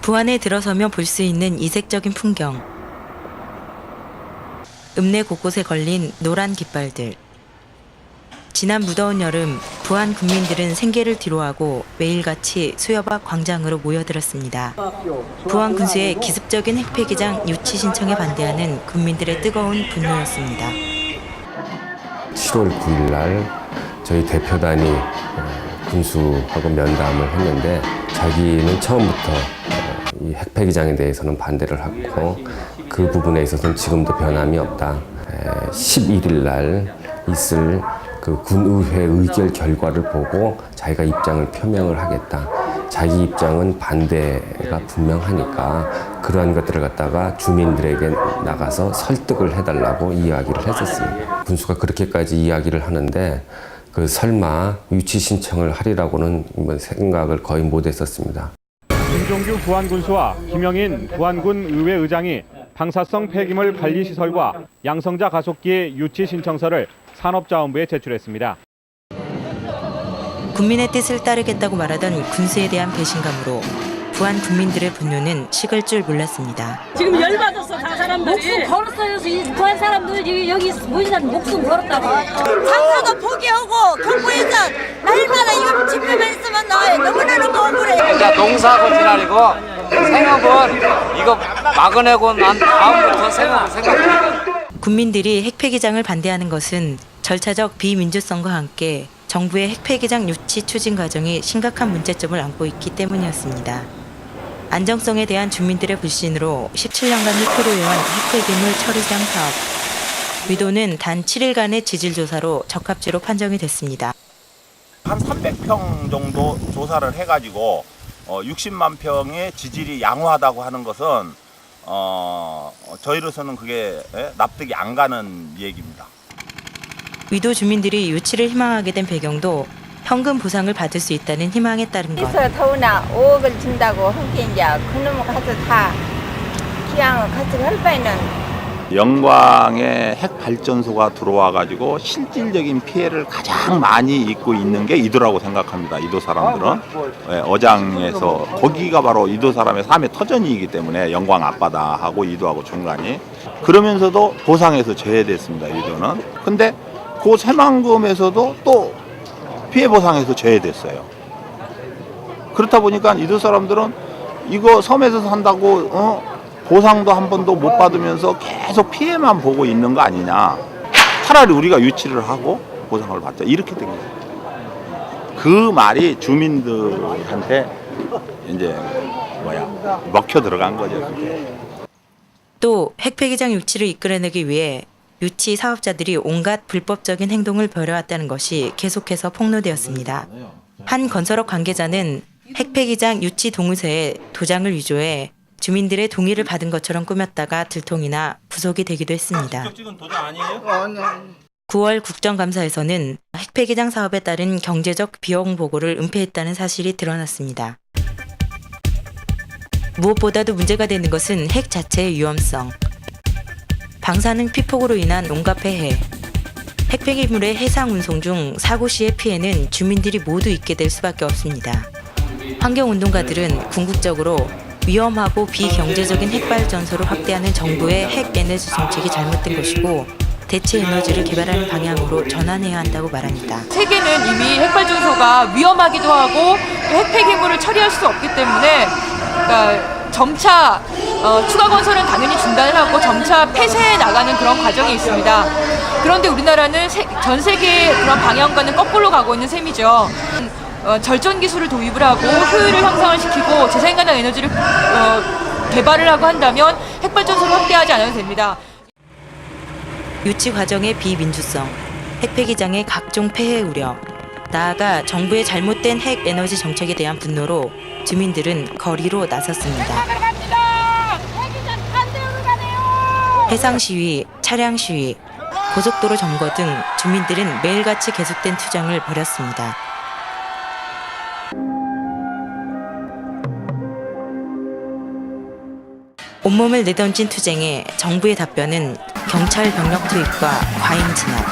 부안에 들어서면 볼 수 있는 이색적인 풍경. 읍내 곳곳에 걸린 노란 깃발들. 지난 무더운 여름, 부안 군민들은 생계를 뒤로하고 매일같이 수협 앞 광장으로 모여들었습니다. 부안 군수의 기습적인 핵폐기장 유치 신청에 반대하는 군민들의 뜨거운 분노였습니다. 7월 9일 날 저희 대표단이 군수하고 면담을 했는데 자기는 처음부터 이 핵폐기장에 대해서는 반대를 하고 그 부분에 있어서는 지금도 변함이 없다. 11일 날 있을 그 군의회 의결 결과를 보고 자기가 입장을 표명을 하겠다. 자기 입장은 반대가 분명하니까 그러한 것들을 갖다가 주민들에게 나가서 설득을 해달라고 이야기를 했었습니다. 군수가 그렇게까지 이야기를 하는데 그 설마 유치 신청을 하리라고는 생각을 거의 못했었습니다. 김종규 부안군수와 김영인 부안군 의회 의장이 방사성 폐기물 관리시설과 양성자 가속기의 유치 신청서를 산업자원부에 제출했습니다. 국민의 뜻을 따르겠다고 말하던 군수에 대한 배신감으로 부안 국민들의 분노는 식을 줄 몰랐습니다. 지금 열받았어, 다 사람들이. 목숨 걸었어요. 이 부안 사람들 여기 모이다 목숨 걸었다고. 장사도 포기하고 경부에서 날마다 이거 집회만 있으면 나와요. 너무너무 억울해. 자, 농사하고 지랄이고 생업은 이거 막아내고 난 다음부터 생업을 생각합니다. 국민들이 핵폐기장을 반대하는 것은 절차적 비민주성과 함께 정부의 핵폐기장 유치 추진 과정이 심각한 문제점을 안고 있기 때문이었습니다. 안정성에 대한 주민들의 불신으로 17년간 휘토로해온 핵폐기물 처리장 사업. 의도는 단 7일간의 지질조사로 적합지로 판정이 됐습니다. 한 300평 정도 조사를 해가지고 60만 평의 지질이 양호하다고 하는 것은 저희로서는 그게 납득이 안 가는 얘기입니다. 위도 주민들이 유치를 희망하게 된 배경도 현금 보상을 받을 수 있다는 희망에 따른 것. 그래서 더구나 5억을 준다고 함께 이제 그놈을 가서 다 기왕을 같이 할 바에는 영광에 핵발전소가 들어와가지고 실질적인 피해를 가장 많이 입고 있는 게 이도라고 생각합니다. 이도 사람들은. 어장에서 거기가 바로 이도 사람의 삶의 터전이기 때문에 영광 앞바다하고 이도하고 중간이. 그러면서도 보상에서 제외됐습니다. 이도는. 근데 그 새만금에서도 또 피해 보상에서 제외됐어요. 그렇다 보니까 이도 사람들은 이거 섬에서 산다고 보상도 한 번도 못 받으면서 계속 피해만 보고 있는 거 아니냐. 차라리 우리가 유치를 하고 보상을 받자. 이렇게 된 거예요. 그 말이 주민들한테 이제 먹혀 들어간 거죠. 그게. 또 핵폐기장 유치를 이끌어내기 위해 유치 사업자들이 온갖 불법적인 행동을 벌여왔다는 것이 계속해서 폭로되었습니다. 한 건설업 관계자는 핵폐기장 유치 동의서에 도장을 위조해 주민들의 동의를 받은 것처럼 꾸몄다가 들통이나 구속이 되기도 했습니다. 9월 국정감사에서는 핵폐기장 사업에 따른 경제적 비용 보고를 은폐했다는 사실이 드러났습니다. 무엇보다도 문제가 되는 것은 핵 자체의 위험성. 방사능 피폭으로 인한 온갖 폐해. 핵폐기물의 해상 운송 중 사고 시의 피해는 주민들이 모두 입게 될 수밖에 없습니다. 환경운동가들은 궁극적으로 위험하고 비경제적인 핵발전소를 확대하는 정부의 핵에너지 정책이 잘못된 것이고 대체 에너지를 개발하는 방향으로 전환해야 한다고 말합니다. 세계는 이미 핵발전소가 위험하기도 하고 핵폐기물을 처리할 수 없기 때문에 그러니까 점차 추가 건설은 당연히 중단을 하고 점차 폐쇄해 나가는 그런 과정이 있습니다. 그런데 우리나라는 전 세계의 그런 방향과는 거꾸로 가고 있는 셈이죠. 절전 기술을 도입을 하고 효율을 향상을 시키고 재생가능 에너지를 개발을 하고 한다면 핵발전소를 확대하지 않아도 됩니다. 유치 과정의 비민주성, 핵폐기장의 각종 폐해 우려, 나아가 정부의 잘못된 핵 에너지 정책에 대한 분노로 주민들은 거리로 나섰습니다. 해상 시위, 차량 시위, 고속도로 점거 등 주민들은 매일같이 계속된 투쟁을 벌였습니다. 온몸을 내던진 투쟁에 정부의 답변은 경찰 병력 투입과 과잉 진압.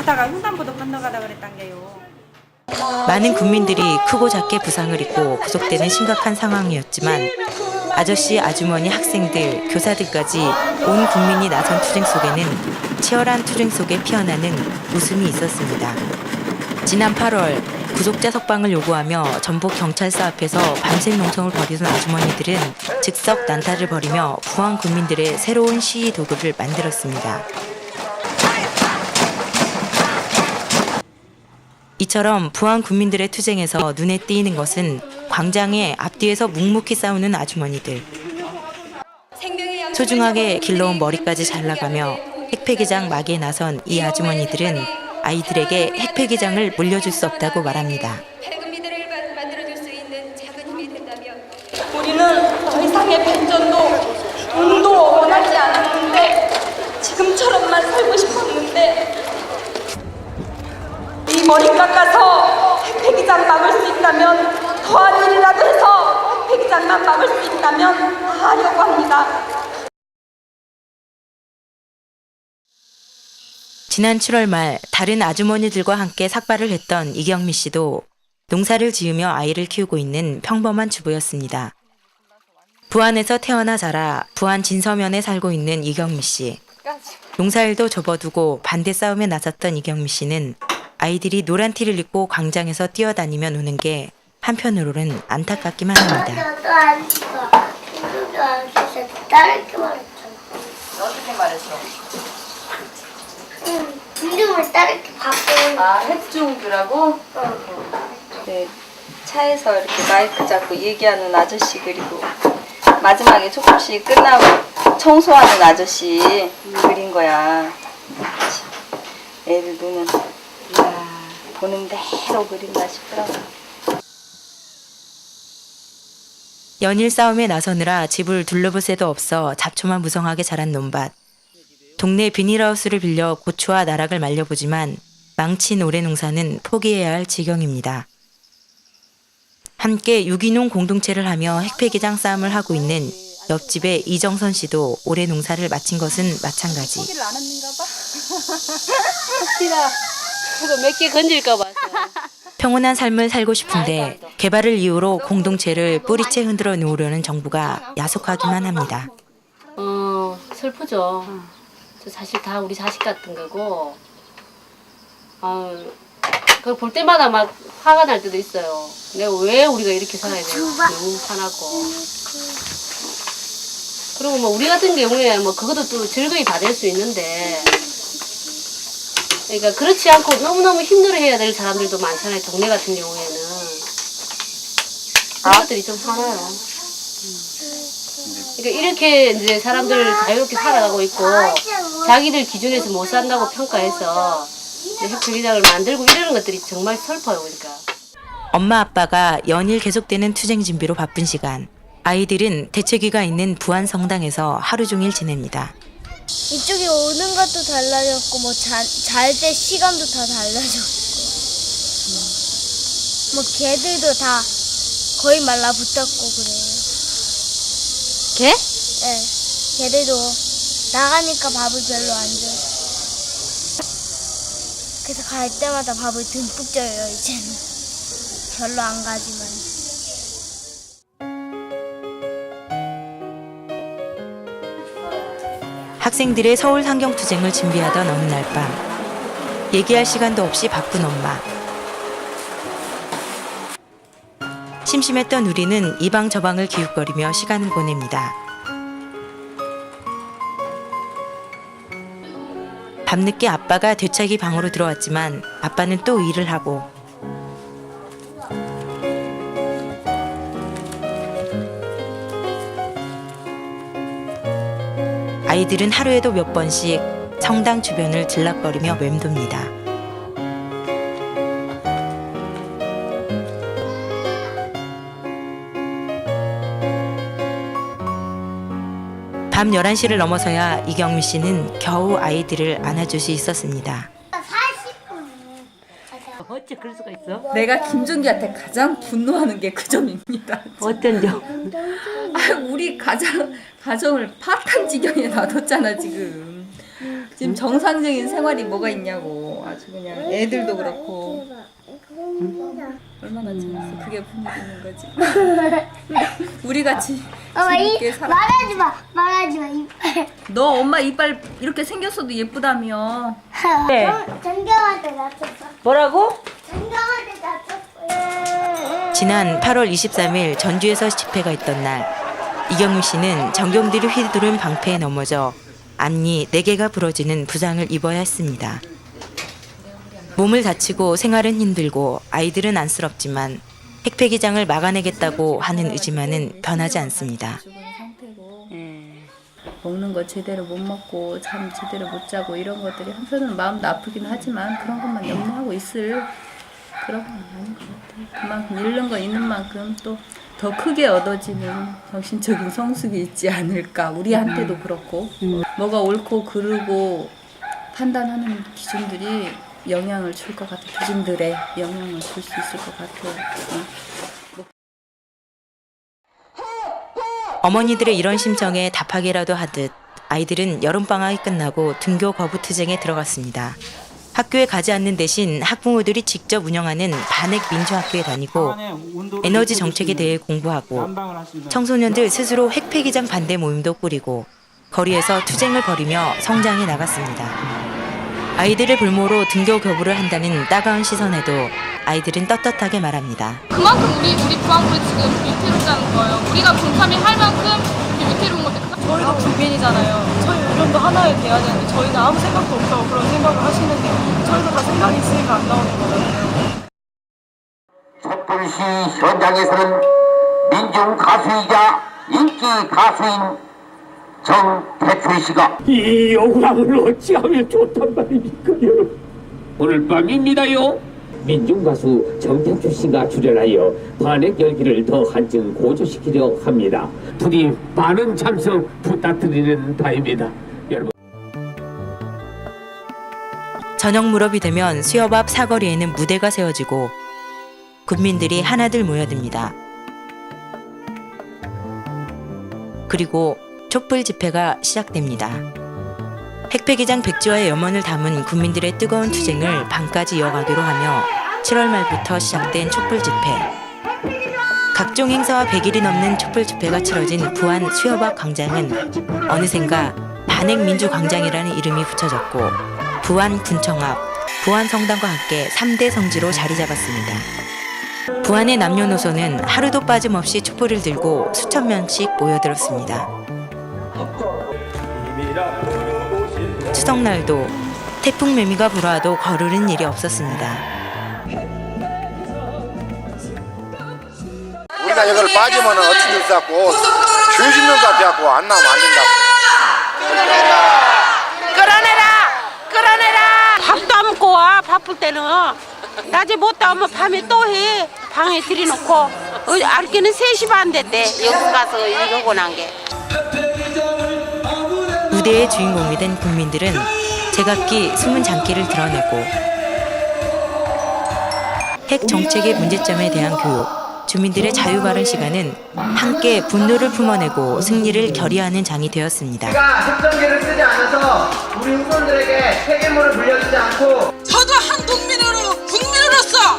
갔다가 횡단보도 건너가다 그랬단 게요. 많은 국민들이 크고 작게 부상을 입고 구속되는 심각한 상황이었지만 아저씨, 아주머니, 학생들, 교사들까지 온 국민이 나선 투쟁 속에는 치열한 투쟁 속에 피어나는 웃음이 있었습니다. 지난 8월 구속자 석방을 요구하며 전북 경찰서 앞에서 밤샘 농성을 벌이던 아주머니들은 즉석 난타를 벌이며 부안 국민들의 새로운 시위 도구를 만들었습니다. 이처럼 부안 국민들의 투쟁에서 눈에 띄는 것은 광장에 앞뒤에서 묵묵히 싸우는 아주머니들. 소중하게 길러온 머리까지 잘라가며 핵폐기장 막이에 나선 이 아주머니들은 아이들에게 핵폐기장을 물려줄 수 없다고 말합니다. 우리는 더 이상의 발전도 돈도 원하지 않았는데 지금처럼만 살고 싶었는데 이 머리 깎아서 핵폐기장 막을 수 있다면 더한 일이라도 해서 핵폐기장만 막을 수 있다면 다 하려고 합니다. 지난 7월 말 다른 아주머니들과 함께 삭발을 했던 이경미 씨도 농사를 지으며 아이를 키우고 있는 평범한 주부였습니다. 부안에서 태어나 자라 부안 진서면에 살고 있는 이경미 씨. 농사일도 접어두고 반대 싸움에 나섰던 이경미 씨는 아이들이 노란 티를 입고 광장에서 뛰어다니며 노는 게 한편으로는 안타깝기만 합니다. 너도 안 죽어. 너도 안 죽어. 다르게 말했잖아. 어떻게 말했어? 응. 이름을 다르게 바꾸는. 아, 핵중주라고? 네. 차에서 이렇게 마이크 잡고 얘기하는 아저씨 그리고 마지막에 조금씩 끝나고 청소하는 아저씨 그린 거야. 애들 노는. 이야, 보는 대로 그린다 싶더라고. 연일 싸움에 나서느라 집을 둘러볼 새도 없어 잡초만 무성하게 자란 논밭. 동네 비닐하우스를 빌려 고추와 나락을 말려보지만 망친 올해 농사는 포기해야 할 지경입니다. 함께 유기농 공동체를 하며 핵폐기장 싸움을 하고 있는 옆집의 이정선 씨도 올해 농사를 마친 것은 마찬가지. 포기를 안 했는가 봐. 혹시나 그래도 몇 개 건질까 봐서. 평온한 삶을 살고 싶은데 개발을 이유로 공동체를 뿌리채 흔들어 놓으려는 정부가 야속하기만 합니다. 슬프죠. 저 사실 다 우리 자식 같은 거고, 그걸 볼 때마다 막 화가 날 때도 있어요. 내가 왜 우리가 이렇게 살아야 되나 너무 화나고. 그리고 뭐 우리 같은 경우에 뭐 그것도 또 즐거이 받을 수 있는데, 그러니까 그렇지 않고 너무너무 힘들어해야 될 사람들도 많잖아요. 동네 같은 경우에는. 그런 것들이 좀 화나요. 그러니까 이렇게 이제 사람들 자유롭게 살아가고 있고 자기들 기준에서 못 산다고 평가해서 핵폐기장을 만들고 이러는 것들이 정말 슬퍼요. 그러니까. 엄마 아빠가 연일 계속되는 투쟁 준비로 바쁜 시간. 아이들은 대체기가 있는 부안 성당에서 하루 종일 지냅니다. 이쪽에 오는 것도 달라졌고 뭐 잘 때 시간도 다 달라졌고 뭐 개들도 다 거의 말라붙었고 그래요. 개? 네, 개들도 나가니까 밥을 별로 안 줘요. 그래서 갈 때마다 밥을 듬뿍 줘요. 이제는 별로 안 가지만. 학생들의 서울 상경투쟁을 준비하던 어느 날 밤 얘기할 시간도 없이 바쁜 엄마. 심심했던 우리는 이 방 저 방을 기웃거리며 시간을 보냅니다. 밤늦게 아빠가 되차기 방으로 들어왔지만 아빠는 또 일을 하고 아이들은 하루에도 몇 번씩 성당 주변을 들락거리며 맴돕니다. 밤 11시를 넘어서야 이경미 씨는 겨우 아이들을 안아줄 수 있었습니다. 40분. 어째 그럴 수가 있어? 내가 김종기한테 가장 분노하는 게 그 점입니다. 어떤 점? 우리 가정을 파탄 지경에 놔뒀잖아 지금. 지금 정상적인 생활이 뭐가 있냐고. 아주 아주 그냥 애들도 그렇고 얼마나 재밌어. 그게 분위기 있는 거지. 우리 같이 재밌게 살아. 말하지 마. 너 엄마 이빨 이렇게 생겼어도 예쁘다며. 네. 전경한테 다쳤어. 뭐라고? 전경한테 다쳤어. 지난 8월 23일 전주에서 집회가 있던 날 이경미 씨는 전경들이 휘두른 방패에 넘어져 앞니 4개가 부러지는 부상을 입어야 했습니다. 몸을 다치고 생활은 힘들고 아이들은 안쓰럽지만 핵폐기장을 막아내겠다고 하는 의지만은 변하지 않습니다. 먹는 거 제대로 못 먹고 잠 제대로 못 자고 이런 것들이 한편으로는 마음도 아프긴 하지만 그런 것만 염려하고 있을 그런 건 아닌 것 같아요. 그만큼 잃는 거 있는 만큼 또 더 크게 얻어지는 정신적인 성숙이 있지 않을까. 우리한테도 그렇고 뭐가 옳고 그르고 판단하는 기준들이 영향을 줄 것 같아요. 기준들에 영향을 줄 수 있을 것 같아요. 어머니들의 이런 심정에 답하기라도 하듯 아이들은 여름방학이 끝나고 등교 거부 투쟁에 들어갔습니다. 학교에 가지 않는 대신 학부모들이 직접 운영하는 반핵 민주학교에 다니고 에너지 정책에 대해 공부하고 청소년들 스스로 핵폐기장 반대 모임도 꾸리고 거리에서 투쟁을 벌이며 성장해 나갔습니다. 아이들을 볼모로 등교 거부를 한다는 따가운 시선에도 아이들은 떳떳하게 말합니다. 그만큼 우리 부안군이 지금 위태롭다는 거예요. 우리가 분파미 할 만큼 위태로운 건데 저희도 국민이잖아요. 저희 의견도 하나에 돼야 되는데 저희는 아무 생각도 없다고 그런 생각을 하시는데 저희도 다 생각이 있으니까 안 나오는 거잖아요. 촛불시 현장에서는 민중 가수이자 인기 가수인 정태출 씨가 이 영광을 어찌하면 좋단 말입니까, 여러분? 오늘 밤입니다요. 민중 가수 정태출 씨가 출연하여 반핵 열기를 더 한층 고조시키려 합니다. 부디 많은 참석 부탁드리는 바입니다. 여러분. 저녁 무렵이 되면 수협 앞 사거리에는 무대가 세워지고 군민들이 하나둘 모여듭니다. 그리고 촛불 집회가 시작됩니다. 핵폐기장 백지화의 염원을 담은 국민들의 뜨거운 투쟁을 밤까지 이어가기로 하며 7월 말부터 시작된 촛불 집회. 각종 행사와 100일이 넘는 촛불 집회가 치러진 부안 수협 앞 광장은 어느샌가 반핵민주광장이라는 이름이 붙여졌고 부안 군청 앞, 부안 성당과 함께 3대 성지로 자리 잡았습니다. 부안의 남녀노소는 하루도 빠짐없이 촛불을 들고 수천 명씩 모여들었습니다. 추석날도 태풍 매미가 불어와도 거르는 일이 없었습니다. 우리가 이걸 빠지면 어찌 될 수 없고 죄짓는 것 같아갖고 안 나오면 안 된다고. 끌어내라. 밥도 안 먹고 와. 바쁠 때는 낮에 못 나오면 밤에 또 해. 방에 들여놓고 알기는 3시 반 됐대. 여기 가서 이러고 난 게. 무대의 주인공이 된 국민들은 제각기 숨은 장기를 드러내고 핵 정책의 문제점에 대한 교육, 주민들의 자유 발언 시간은 함께 분노를 품어내고 승리를 결의하는 장이 되었습니다. 우리가 핵전기를 쓰지 않아서 우리 후손들에게 폐기물을 물려주지 않고 저도 한 국민으로서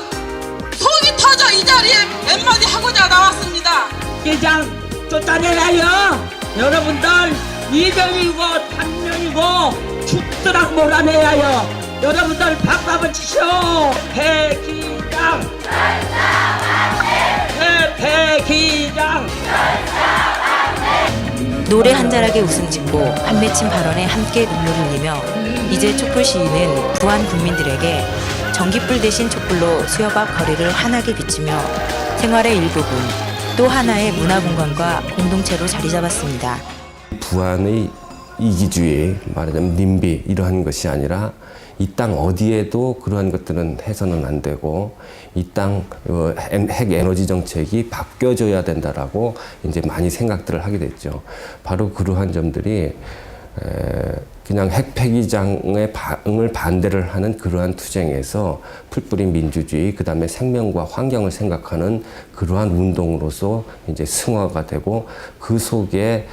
속이 터져 이 자리에 몇 마디 하고자 나왔습니다. 개장 쫓아내라요. 여러분들 2명이고 3명이고 죽도록 몰아내야요. 여러분들 박수 한번 치시오. 폐기장 폐기장. 노래 한 자락에 웃음 짓고 한 맺힌 발언에 함께 눈물을 흘리며 이제 촛불 시위는 부안 국민들에게 전기불 대신 촛불로 수협 앞 거리를 환하게 비치며 생활의 일부분 또 하나의 문화공간과 공동체로 자리 잡았습니다. 부안의 이기주의, 말하자면 님비 이러한 것이 아니라 이 땅 어디에도 그러한 것들은 해서는 안 되고 이 땅 핵 에너지 정책이 바뀌어져야 된다라고 이제 많이 생각들을 하게 됐죠. 바로 그러한 점들이 그냥 핵 폐기장의 을 반대를 하는 그러한 투쟁에서 풀뿌린 민주주의, 그 다음에 생명과 환경을 생각하는 그러한 운동으로서 이제 승화가 되고 그 속에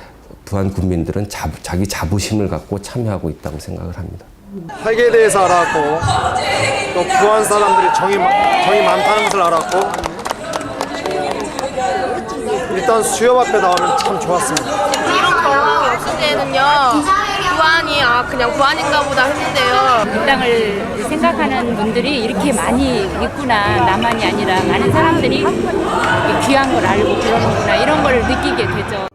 부안 국민들은 자기 자부심을 갖고 참여하고 있다고 생각을 합니다. 핵에 대해서 알았고 또 부안 사람들이 정이 많다는 것을 알았고 일단 수협 앞에 나오면 참 좋았습니다. 이런 경험이 없을 때는요 부안이 그냥 부안인가 보다 했는데요. 이 땅을 생각하는 분들이 이렇게 많이 있구나. 나만이 아니라 많은 사람들이 귀한 걸 알고 그러는구나. 이런 걸 느끼게 되죠.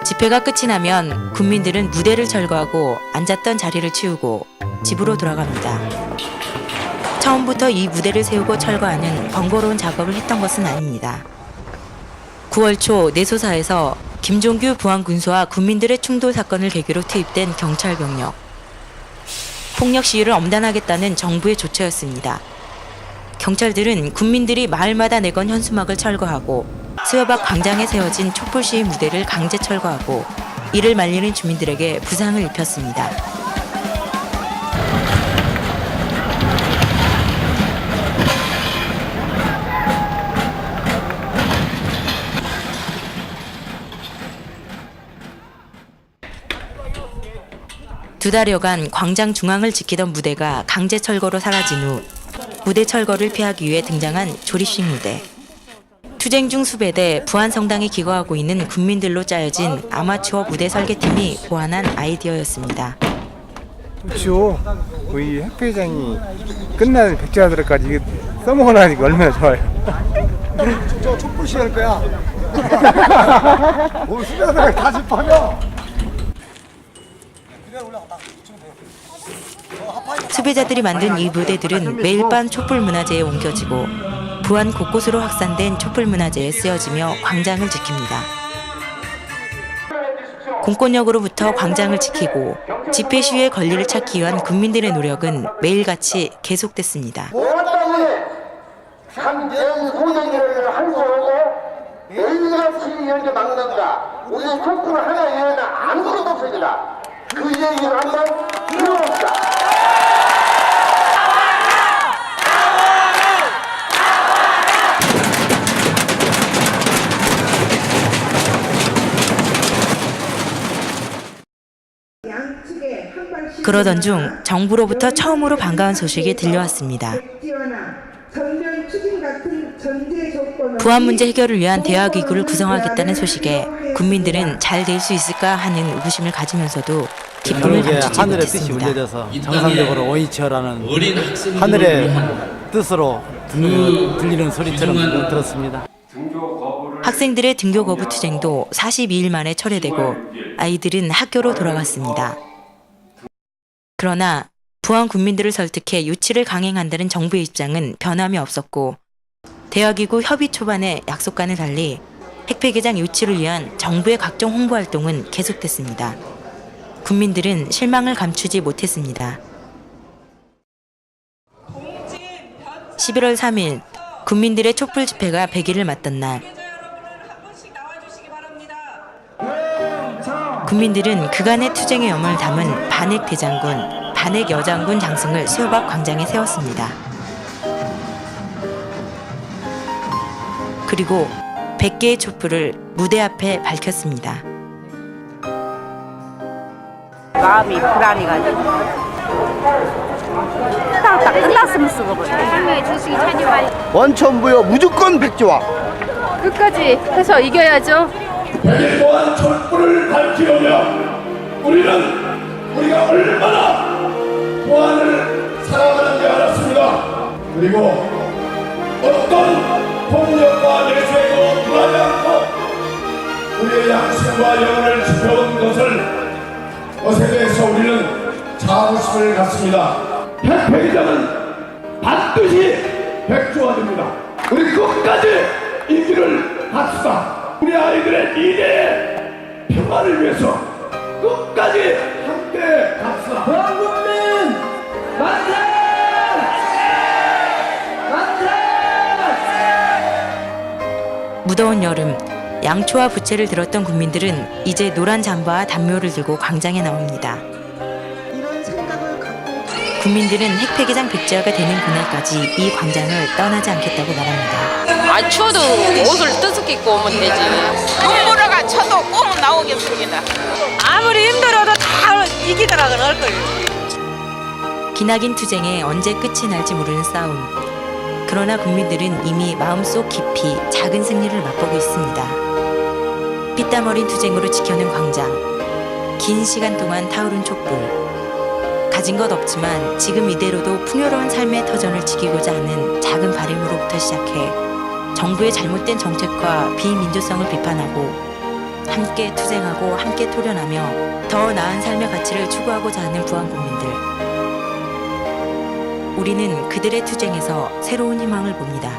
집회가 끝이 나면 군민들은 무대를 철거하고 앉았던 자리를 치우고 집으로 돌아갑니다. 처음부터 이 무대를 세우고 철거하는 번거로운 작업을 했던 것은 아닙니다. 9월 초 내소사에서 김종규 부안군수와 군민들의 충돌 사건을 계기로 투입된 경찰 병력. 폭력 시위를 엄단하겠다는 정부의 조처였습니다. 경찰들은 군민들이 마을마다 내건 현수막을 철거하고 수협 앞 광장에 세워진 촛불 시위 무대를 강제 철거하고 이를 말리는 주민들에게 부상을 입혔습니다. 두 달여간 광장 중앙을 지키던 무대가 강제 철거로 사라진 후 무대 철거를 피하기 위해 등장한 조립식 무대. 투쟁 중 수배돼 부안성당에 기거하고 있는 군민들로 짜여진 아마추어 무대 설계팀이 고안한 아이디어였습니다. 좋죠. 이 핵폐장이 끝나는 백제아들까지 이게 써먹어나니까 얼마나 좋아요. 저 촛불 시할 거야. 뭐 수배아들 다 집하며. 수배자들이 만든 이 무대들은 매일 밤 촛불 문화제에 옮겨지고 부안 곳곳으로 확산된 촛불 문화제에 쓰여지며 광장을 지킵니다. 공권력으로부터 광장을 지키고 집회 시위의 권리를 찾기 위한 국민들의 노력은 매일같이 계속됐습니다. 참된 소정이를 한수하고 매일같이 이렇게 막는다. 우리 촛불 하나 이외에는 아무것도 없습니다. 그 얘기를 한번 들어봅시다. 그러던 중 정부로부터 처음으로 반가운 소식이 들려왔습니다. 부안 문제 해결을 위한 대화기구를 구성하겠다는 소식에 국민들은 잘 될 수 있을까 하는 의구심을 가지면서도 기쁨을 감추지 하늘의 뜻이 못했습니다. 울려져서 정상적으로 오이치어라는 하늘의 뜻으로 들리는 소리처럼 들었습니다. 학생들의 등교 거부 투쟁도 42일 만에 철회되고 아이들은 학교로 돌아갔습니다. 그러나 부안 국민들을 설득해 유치를 강행한다는 정부의 입장은 변함이 없었고 대화기구 협의 초반의 약속과는 달리 핵폐기장 유치를 위한 정부의 각종 홍보 활동은 계속됐습니다. 국민들은 실망을 감추지 못했습니다. 11월 3일 국민들의 촛불 집회가 100일을 맞던 날 국민들은 그간의 투쟁의 염을 담은 반핵 대장군, 반핵 여장군 장승을 수협 앞 광장에 세웠습니다. 그리고 100개의 촛불을 무대 앞에 밝혔습니다. 마음이 불안해가지고 딱 끝났으면 쓰고 원천부여 무조건 백지화. 끝까지 해서 이겨야죠. 여기 또한 촛불을 밝히려면 우리가 얼마나 보안을 사랑하는지 알았습니다. 그리고 어떤 폭력과 내세도 불하지 않고 우리의 양심과 영혼을 지켜온 것을 것에 대해서 우리는 자부심을 갖습니다. 핵폐기장은 반드시 백지화됩니다. 우리 끝까지 이 길을 갑시다. 우리 아이들의 미래의 평화를 위해서 끝까지 함께 갑시다. 대한국민 만세! 무더운 여름, 양초와 부채를 들었던 국민들은 이제 노란 잠바와 담요를 들고 광장에 나옵니다. 국민들은 핵폐기장 백지화가 되는 그날까지 이 광장을 떠나지 않겠다고 말합니다. 추워도 옷을 뜨겁게 입고 오면 되지. 눈보라가 쳐도 꼭 나오겠습니다. 아무리 힘들어도 다 이기더라고. 생각은 할 거예요. 기나긴 투쟁에 언제 끝이 날지 모르는 싸움. 그러나 국민들은 이미 마음속 깊이 작은 승리를 맛보고 있습니다. 피땀 어린 투쟁으로 지켜낸 광장. 긴 시간 동안 타오른 촛불. 가진 것 없지만 지금 이대로도 풍요로운 삶의 터전을 지키고자 하는 작은 바람으로부터 시작해 정부의 잘못된 정책과 비민주성을 비판하고 함께 투쟁하고 함께 토련하며 더 나은 삶의 가치를 추구하고자 하는 부안 국민들. 우리는 그들의 투쟁에서 새로운 희망을 봅니다.